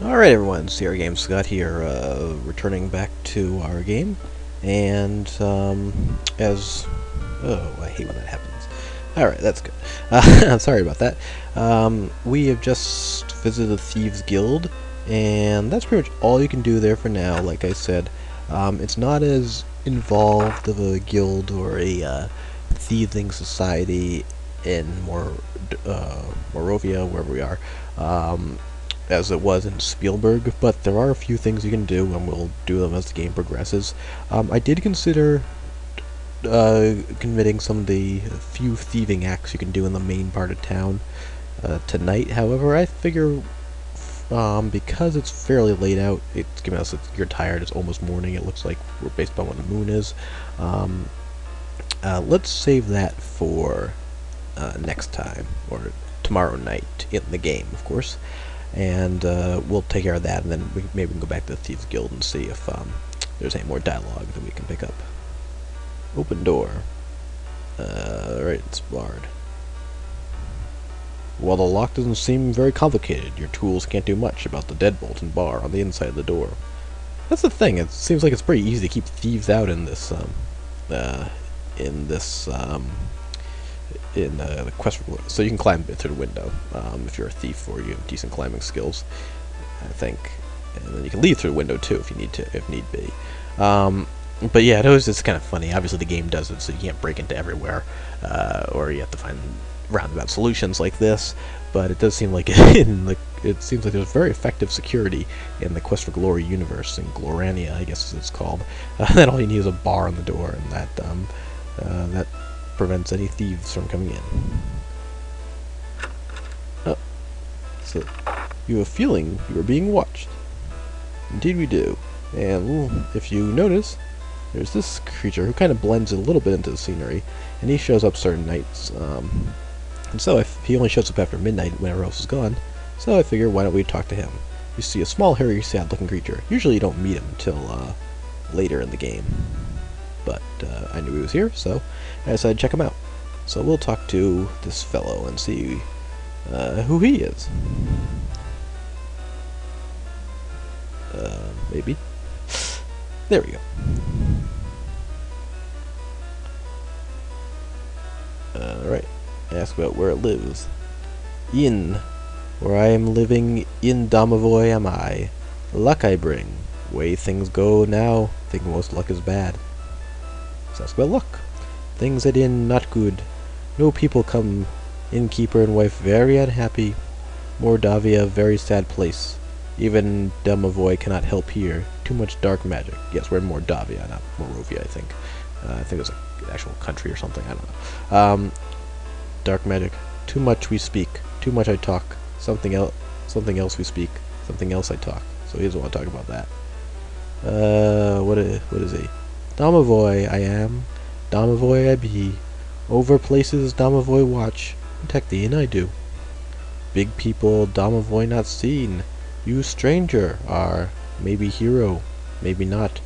Alright everyone, Sierra Games Scott here, returning back to our game, and, oh, I hate when that happens. Alright, that's good. I'm sorry about that. We have just visited the Thieves Guild, and that's pretty much all you can do there for now, like I said. It's not as involved of a guild or a, thieving society in Morovia, wherever we are. As it was in Spielberg, but there are a few things you can do, and we'll do them as the game progresses. I did consider committing some of the few thieving acts you can do in the main part of town tonight. However, I figure because it's fairly late out, it's giving us you're tired. It's almost morning. It looks like we're based on what the moon is. Let's save that for next time or tomorrow night in the game, of course. And we'll take care of that, and then maybe we can go back to the Thieves Guild and see if there's any more dialogue that we can pick up. Open door. Right, it's barred. While the lock doesn't seem very complicated, your tools can't do much about the deadbolt and bar on the inside of the door. That's the thing. It seems like it's pretty easy to keep thieves out in this the quest for glory. So you can climb through the window if you're a thief or you have decent climbing skills, I think. And then you can leave through the window too if you need to, if need be. But yeah, it was just kind of funny. Obviously the game does it so you can't break into everywhere, or you have to find roundabout solutions like this. But it does seem like it seems like there's very effective security in the Quest for Glory universe, in Glorania, I guess it's called. Then all you need is a bar on the door, and that prevents any thieves from coming in. Oh, so you have a feeling you are being watched. Indeed we do. And if you notice, there's this creature who kind of blends a little bit into the scenery, and he shows up certain nights. And so if he only shows up after midnight when everyone else is gone, so I figure why don't we talk to him. You see a small, hairy, sad-looking creature. Usually you don't meet him until later in the game. But I knew he was here, so I decided to check him out. So we'll talk to this fellow and see who he is. Maybe. There we go. Alright. Ask about where it lives. In. Where I am living in Domovoy am I. Luck I bring. Way things go now, think most luck is bad. So ask about luck. Things at inn not good. No people come. Innkeeper and wife very unhappy. Mordavia very sad place. Even Domovoy cannot help here. Too much dark magic. Yes, we're in Mordavia, not Morovia, I think. I think it's an actual country or something. I don't know. Dark magic. Too much we speak. Too much I talk. Something else we speak. Something else I talk. So he doesn't want to talk about that. What is he? Domovoy I am. Domovoy I be. Over places Domovoy watch. Protect the inn I do. Big people Domovoy not seen. You stranger are. Maybe hero. Maybe not.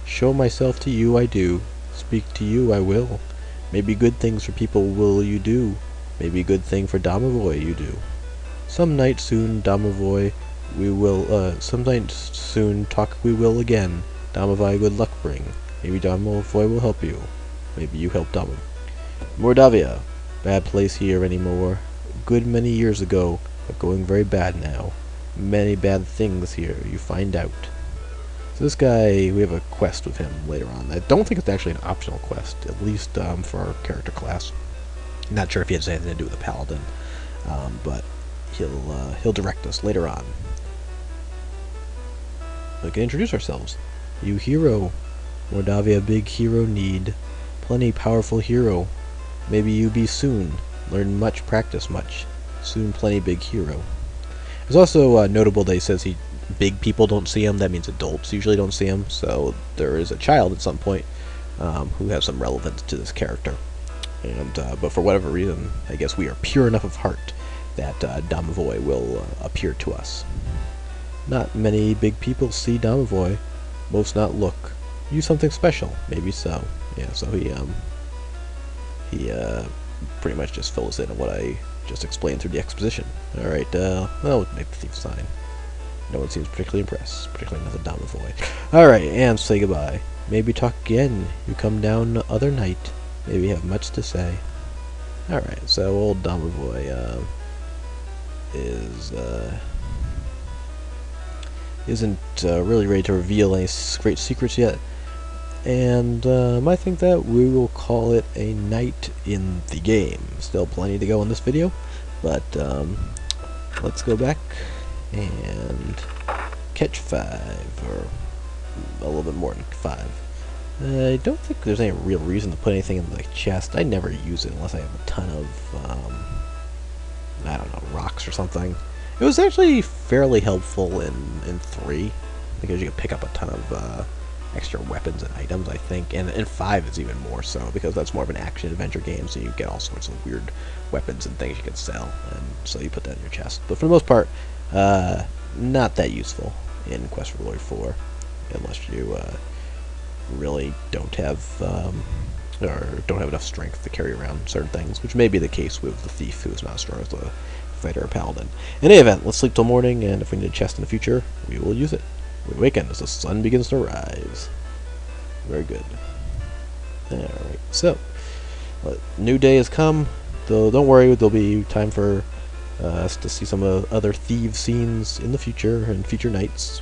Show myself to you I do. Speak to you I will. Maybe good things for people will you do. Maybe good thing for Domovoy you do. Some night soon Domovoy we will, some night soon talk we will again. Domovoy good luck bring. Maybe Domovoy will help you. Maybe you help Domovoy. Mordavia. Bad place here anymore. Good many years ago, but going very bad now. Many bad things here, you find out. So this guy, we have a quest with him later on. I don't think it's actually an optional quest, at least for our character class. Not sure if he has anything to do with the paladin, but he'll direct us later on. We can introduce ourselves. You hero. Mordavia big hero need. Plenty powerful hero. Maybe you be soon. Learn much, practice much. Soon plenty big hero. It's also notable that he says big people don't see him. That means adults usually don't see him. So there is a child at some point who has some relevance to this character. And but for whatever reason, I guess we are pure enough of heart that Domovoy will appear to us. Not many big people see Domovoy. Most not look. You something special. Maybe so. Yeah. So he pretty much just fills in on what I just explained through the exposition. Alright, well, make the thief sign. No one seems particularly impressed, particularly not the Domovoy. Alright, and say goodbye. Maybe talk again. You come down other night. Maybe have much to say. Alright, so old Domovoy isn't really ready to reveal any great secrets yet. And I think that we will call it a night in the game. Still plenty to go in this video, but let's go back and catch 5, or a little bit more than 5. I don't think there's any real reason to put anything in the chest. I never use it unless I have a ton of, I don't know, rocks or something. It was actually fairly helpful in 3, because you can pick up a ton of extra weapons and items, I think, and in 5 is even more so, because that's more of an action-adventure game, so you get all sorts of weird weapons and things you can sell, and so you put that in your chest. But for the most part, not that useful in Quest for Glory 4, unless you really don't have enough strength to carry around certain things, which may be the case with the thief, who is not as strong as the fighter or paladin. In any event, let's sleep till morning, and if we need a chest in the future, we will use it. We awaken as the sun begins to rise. Very good. Alright, so, new day has come, though don't worry, there'll be time for us to see some of the other thief scenes in the future, and future nights.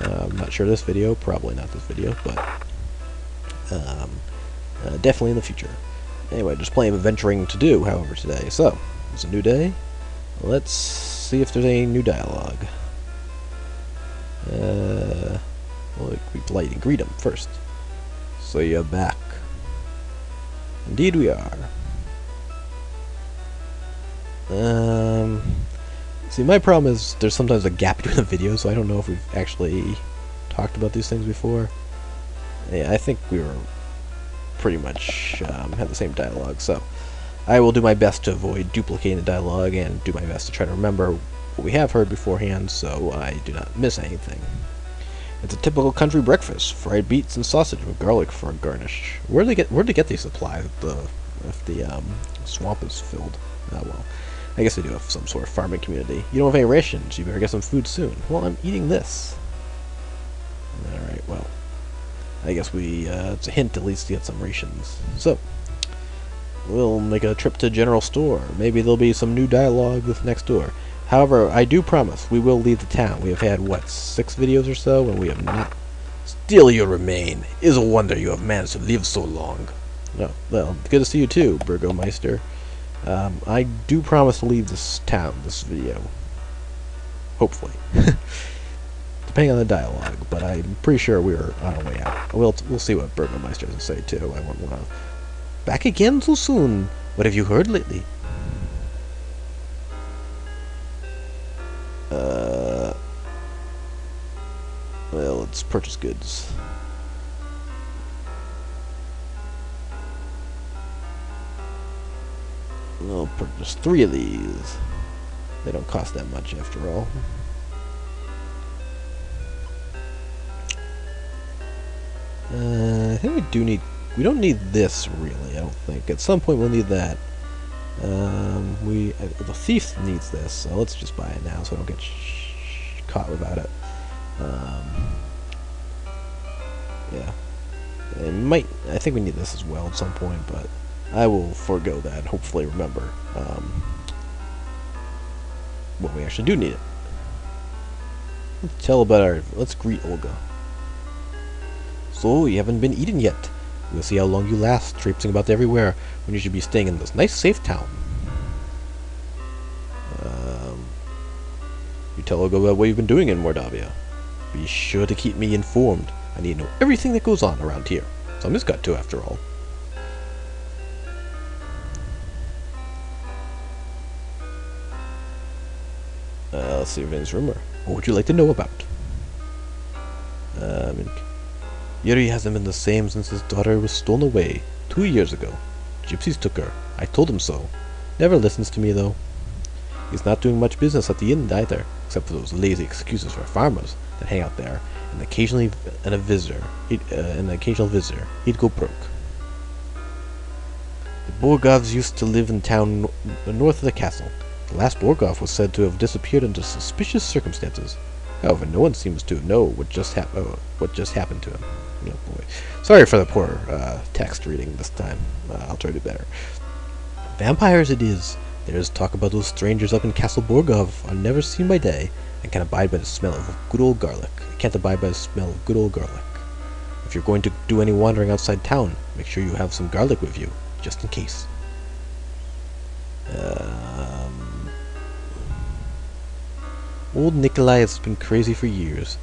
I'm not sure this video, probably not this video, but definitely in the future. Anyway, there's plenty of adventuring to do, however, today. So, it's a new day. Let's see if there's any new dialogue. Well, we polite and greet him first. So you're back. Indeed we are. See, my problem is there's sometimes a gap between the videos, so I don't know if we've actually talked about these things before. Yeah, I think we were pretty much had the same dialogue, so I will do my best to avoid duplicating the dialogue and do my best to try to remember what we have heard beforehand, so I do not miss anything. It's a typical country breakfast: fried beets and sausage with garlic for a garnish. Where'd they get these supplies if the swamp is filled? Oh well, I guess they do have some sort of farming community. You don't have any rations. You better get some food soon. Well, I'm eating this. All right. Well, I guess it's a hint at least to get some rations. So we'll make a trip to General Store. Maybe there'll be some new dialogue with next door. However, I do promise we will leave the town. We have had, what, 6 videos or so, and we have not. Still you remain. It is a wonder you have managed to live so long. No, well, good to see you too, Burgomeister. I do promise to leave this town, this video. Hopefully. Depending on the dialogue, but I'm pretty sure we're on our way out. We'll see what Burgomeister has to say too. I won't want to. Back again so soon. What have you heard lately? Well, let's purchase goods. I'll purchase 3 of these. They don't cost that much after all. I think we don't need this really, I don't think. At some point we'll need that. The thief needs this, so let's just buy it now so I don't get caught without it. Yeah. I think we need this as well at some point, but I will forego that and hopefully remember when we actually do need it. Let's greet Olga. So, you haven't been eaten yet. We'll see how long you last, traipsing about everywhere, when you should be staying in this nice, safe town. You tell Olga about what you've been doing in Mordavia. Be sure to keep me informed. I need to know everything that goes on around here. Somebody's got to, after all. Let's see if there's rumor. What would you like to know about? Yuri hasn't been the same since his daughter was stolen away 2 years ago. Gypsies took her. I told him so. Never listens to me, though. He's not doing much business at the inn either, except for those lazy excuses for farmers that hang out there, and occasionally an occasional visitor. He'd go broke. The Borgovs used to live in town north of the castle. The last Borgov was said to have disappeared under suspicious circumstances. However, no one seems to know what just happened to him. Oh boy. Sorry for the poor text reading this time. I'll try to do better. Vampires it is. There is talk about those strangers up in Castle Borgov are never seen by day and can abide by the smell of good old garlic. Can't abide by the smell of good old garlic. If you're going to do any wandering outside town, make sure you have some garlic with you, just in case. Old Nikolai has been crazy for years.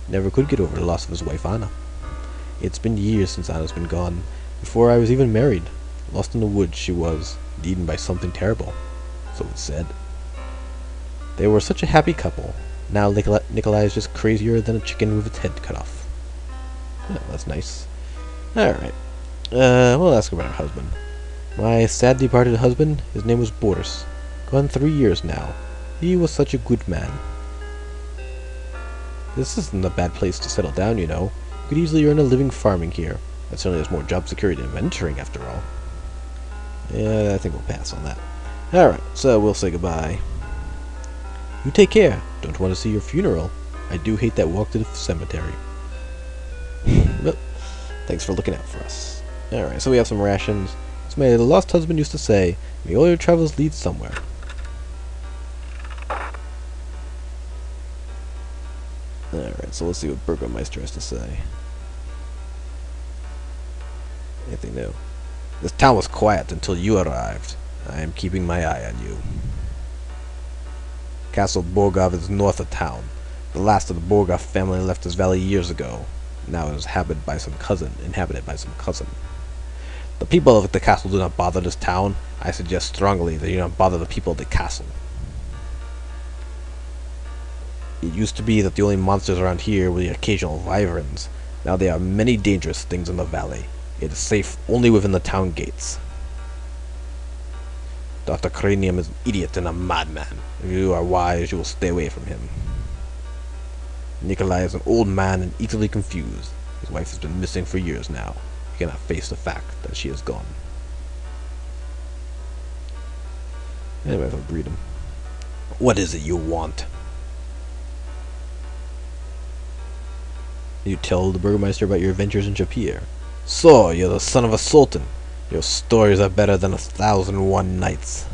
Never could get over the loss of his wife Anna. It's been years since Anna's been gone. Before I was even married. Lost in the woods she was, eaten by something terrible. So it's said. They were such a happy couple. Now Nikolai is just crazier than a chicken with its head cut off. Yeah, that's nice. Alright. We'll ask about her husband. My sad departed husband, his name was Boris. Gone 3 years now. He was such a good man. This isn't a bad place to settle down, you know. You could easily earn a living farming here. That certainly has more job security than venturing, after all. Yeah, I think we'll pass on that. Alright, so we'll say goodbye. You take care. Don't want to see your funeral. I do hate that walk to the cemetery. But thanks for looking out for us. Alright, so we have some rations. As my lost husband used to say, may all your travels lead somewhere. Alright, so let's see what Burgomeister has to say. Anything new? This town was quiet until you arrived. I am keeping my eye on you. Castle Borgov is north of town. The last of the Borgov family left this valley years ago. Now it is inhabited by some cousin. The people of the castle do not bother this town. I suggest strongly that you do not bother the people of the castle. It used to be that the only monsters around here were the occasional wyverns. Now there are many dangerous things in the valley. It is safe only within the town gates. Dr. Cranium is an idiot and a madman. If you are wise, you will stay away from him. Nikolai is an old man and easily confused. His wife has been missing for years now. He cannot face the fact that she is gone. Anyway, I'll read him. What is it you want? You tell the Burgomeister about your adventures in Japir. So, you're the son of a sultan. Your stories are better than 1,001 nights.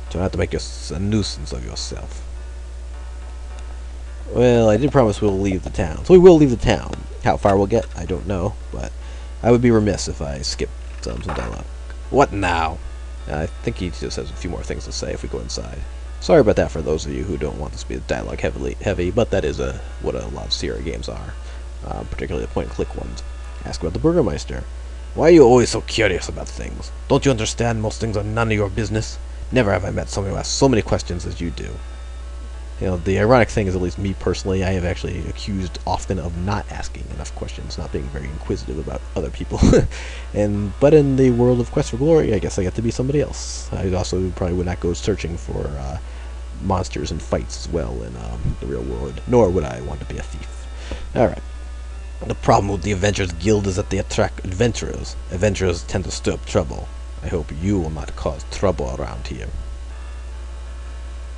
Try not to make a nuisance of yourself. Well, I did promise we'll leave the town. So we will leave the town. How far we'll get, I don't know. But I would be remiss if I skipped some dialogue. What now? I think he just has a few more things to say if we go inside. Sorry about that for those of you who don't want this to be dialogue heavy, but that is what a lot of Sierra games are. Particularly the point-and-click ones. Ask about the Burgomeister. Why are you always so curious about things? Don't you understand most things are none of your business? Never have I met someone who asks so many questions as you do. You know, the ironic thing is, at least me personally, I have actually accused often of not asking enough questions, not being very inquisitive about other people. But in the world of Quest for Glory, I guess I get to be somebody else. I also probably would not go searching for monsters and fights as well in the real world, nor would I want to be a thief. Alright. The problem with the Adventurers Guild is that they attract adventurers. Adventurers tend to stir up trouble. I hope you will not cause trouble around here.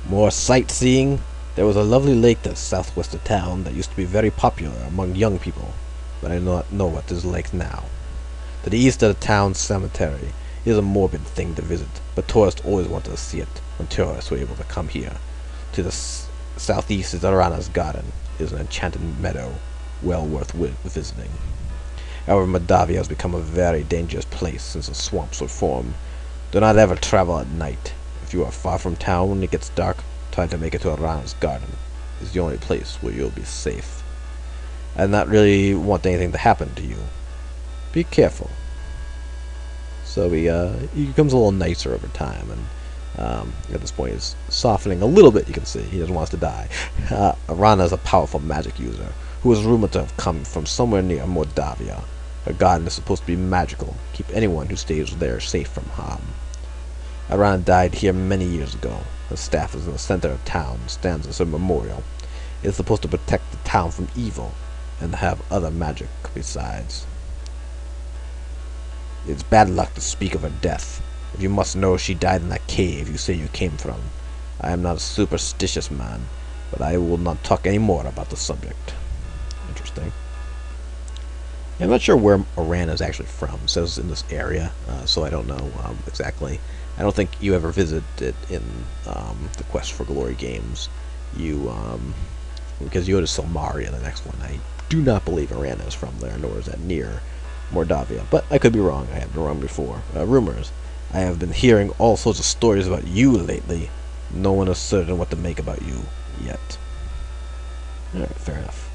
More sightseeing? There was a lovely lake to the southwest of town that used to be very popular among young people, but I do not know what is like now. To the east of the town cemetery is a morbid thing to visit, but tourists always wanted to see it when tourists were able to come here. To the southeast is Arana's garden. It is an enchanted meadow, well worth visiting. However, Moldavia has become a very dangerous place since the swamps were formed. Do not ever travel at night. If you are far from town when it gets dark, try to make it to Arana's garden. It's the only place where you'll be safe. I do not really want anything to happen to you. Be careful. So he becomes a little nicer over time, and at this point he's softening a little bit. You can see he doesn't want us to die. Arana is a powerful magic user who is rumored to have come from somewhere near Moldavia. Her garden is supposed to be magical, keep anyone who stays there safe from harm. Arana died here many years ago. Her staff is in the center of town, stands as a memorial. It is supposed to protect the town from evil, and have other magic besides. It's bad luck to speak of her death. If you must know, she died in that cave you say you came from. I am not a superstitious man, but I will not talk any more about the subject. Interesting. Yeah, I'm not sure where Aran is actually from. It says in this area, so I don't know exactly. I don't think you ever visited in the Quest for Glory games. Because you go to Silmaria, the next one. I do not believe Aran is from there, nor is that near Mordavia. But I could be wrong. I have been wrong before. Rumors. I have been hearing all sorts of stories about you lately. No one is certain what to make about you yet. Alright, fair enough.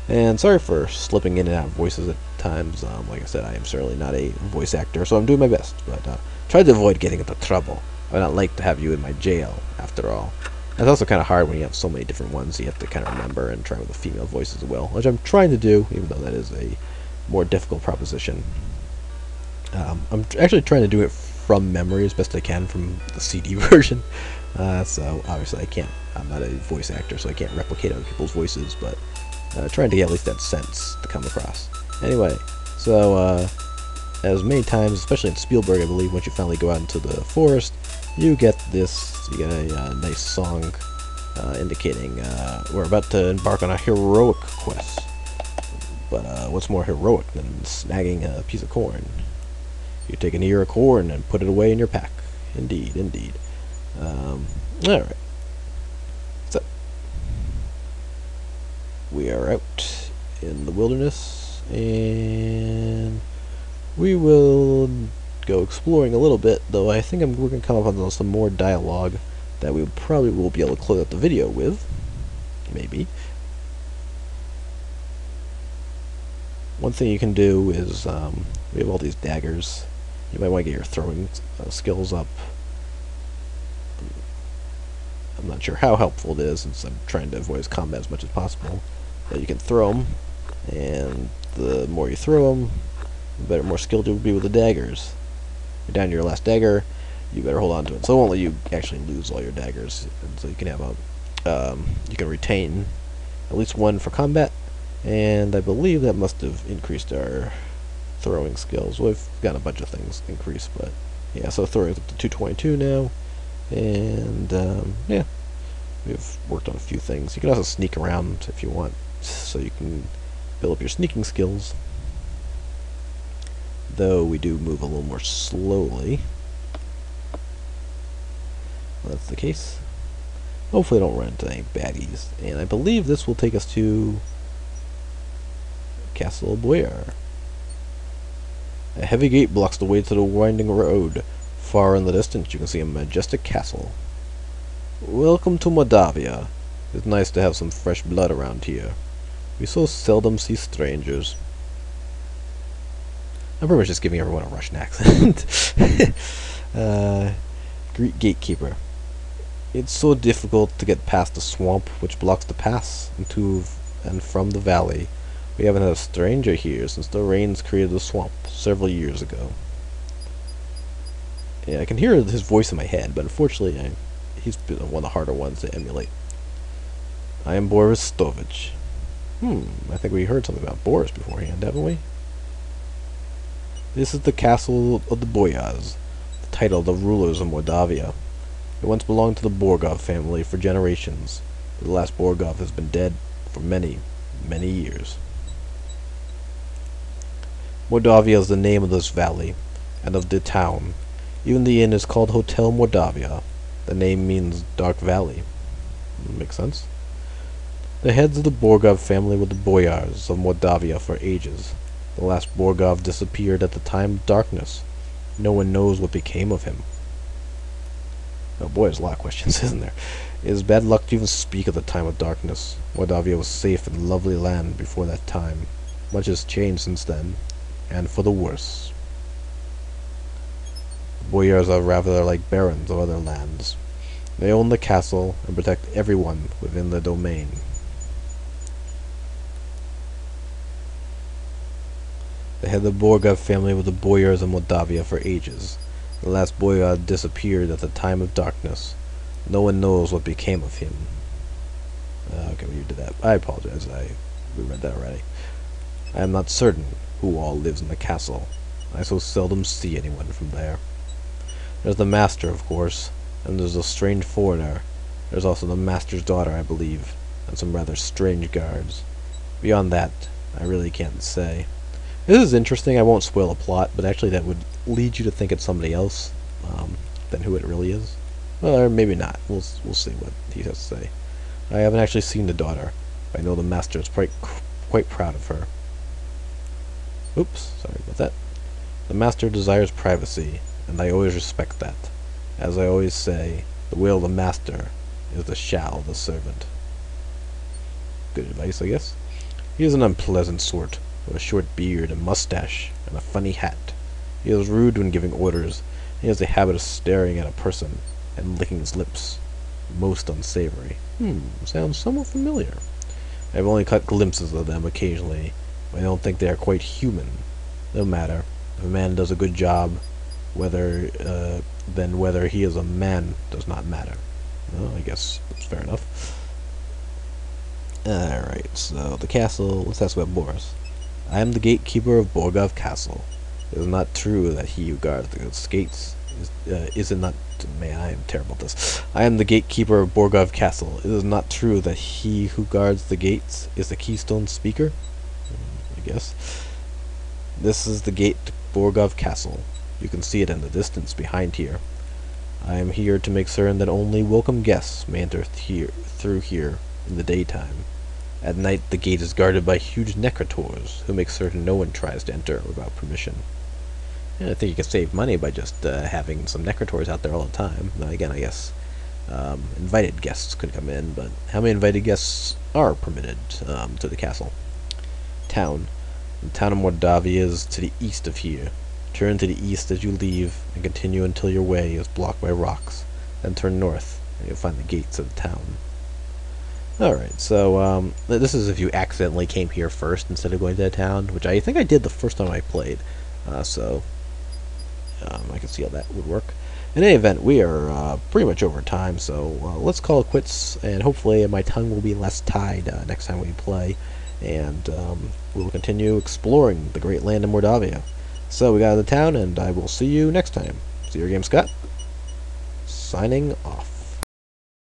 And sorry for slipping in and out of voices at times. Like I said, I am certainly not a voice actor, so I'm doing my best. But try to avoid getting into trouble. I would not like to have you in my jail, after all. It's also kind of hard when you have so many different ones you have to kind of remember and try with a female voice as well, which I'm trying to do, even though that is a more difficult proposition. I'm actually trying to do it from memory as best I can from the CD version. So obviously I'm not a voice actor, so I can't replicate other people's voices, but trying to get at least that sense to come across. Anyway, so as many times, especially in Spielberg, I believe, once you finally go out into the forest, you get a nice song indicating we're about to embark on a heroic quest. But what's more heroic than snagging a piece of corn? You take an ear of corn and put it away in your pack. Indeed, indeed. Alright. So, we are out in the wilderness, and we will go exploring a little bit, though I think we're going to come up with some more dialogue that we probably will be able to close out the video with. Maybe. One thing you can do is, we have all these daggers. You might want to get your throwing skills up. I'm not sure how helpful it is, since I'm trying to avoid combat as much as possible. But you can throw them, and the more you throw them, the more skilled you'll be with the daggers. You're down to your last dagger, you better hold on to it. So it won't let you actually lose all your daggers. And so you can have you can retain at least one for combat, and I believe that must have increased our throwing skills. We've got a bunch of things increased, but yeah, so throwing up to 222 now, and yeah, we've worked on a few things. You can also sneak around if you want, so you can build up your sneaking skills. Though we do move a little more slowly. Well, that's the case. Hopefully I don't run into any baddies. And I believe this will take us to Castle Boyar. A heavy gate blocks the way to the winding road. Far in the distance you can see a majestic castle. Welcome to Mordavia. It's nice to have some fresh blood around here. We so seldom see strangers. I'm pretty much just giving everyone a Russian accent. Greet Gatekeeper. It's so difficult to get past the swamp which blocks the pass into and from the valley. We haven't had a stranger here since the rains created the swamp several years ago. Yeah, I can hear his voice in my head, but unfortunately he's been one of the harder ones to emulate. I am Boris Stovich. I think we heard something about Boris beforehand, haven't we? This is the castle of the Boyars, the title of the rulers of Mordavia. It once belonged to the Borgov family for generations, but the last Borgov has been dead for many, many years. Mordavia is the name of this valley, and of the town. Even the inn is called Hotel Mordavia. The name means Dark Valley. Makes sense. The heads of the Borgov family were the Boyars of Mordavia for ages. The last Borgov disappeared at the time of darkness. No one knows what became of him. Oh boy, there's a lot of questions, isn't there? It is bad luck to even speak of the time of darkness. Mordavia was safe and lovely land before that time. Much has changed since then, and for the worse. The Boyars are rather like barons of other lands. They own the castle and protect everyone within the domain. The head of the Borgov family were the Boyars of Mordavia for ages. The last Boyar disappeared at the time of darkness. No one knows what became of him. Okay, well, you did that. I apologize. We read that already. I am not certain who all lives in the castle. I so seldom see anyone from there. There's the master, of course, and there's a strange foreigner. There's also the master's daughter, I believe. and some rather strange guards. Beyond that, I really can't say. This is interesting. I won't spoil the plot, but actually that would lead you to think it's somebody else than who it really is. Well, or maybe not. We'll see what he has to say. I haven't actually seen the daughter, but I know the master is quite proud of her. Oops, sorry about that. The master desires privacy, and I always respect that. As I always say, the will of the master is the shall of the servant. Good advice, I guess. He is an unpleasant sort, with a short beard, a mustache, and a funny hat. He is rude when giving orders, and he has a habit of staring at a person and licking his lips. Most unsavory. Sounds somewhat familiar. I have only caught glimpses of them occasionally, but I don't think they are quite human. No matter. If a man does a good job, then whether he is a man does not matter. Well, I guess that's fair enough. Alright, so the castle, let's ask about Boris. I am the gatekeeper of Borgov Castle. It is not true that he who guards the gates is it not... Man, I am terrible at this. I am the gatekeeper of Borgov Castle. It is not true that he who guards the gates is the keystone speaker? I guess. This is the gate to Borgov Castle. You can see it in the distance behind here. I am here to make certain that only welcome guests may enter through here in the daytime. At night, the gate is guarded by huge necrotors, who make certain no one tries to enter without permission. And I think you can save money by just having some necrotors out there all the time. Now, again, I guess invited guests could come in, but how many invited guests are permitted to the castle? Town. The town of Mordavia is to the east of here. Turn to the east as you leave, and continue until your way is blocked by rocks. Then turn north, and you'll find the gates of the town. Alright, so this is if you accidentally came here first instead of going to the town, which I think I did the first time I played. I can see how that would work. In any event, we are pretty much over time, so let's call it quits, and hopefully my tongue will be less tied next time we play, and we will continue exploring the great land of Mordavia. So we got out of the town, and I will see you next time. See your game, Scott. Signing off.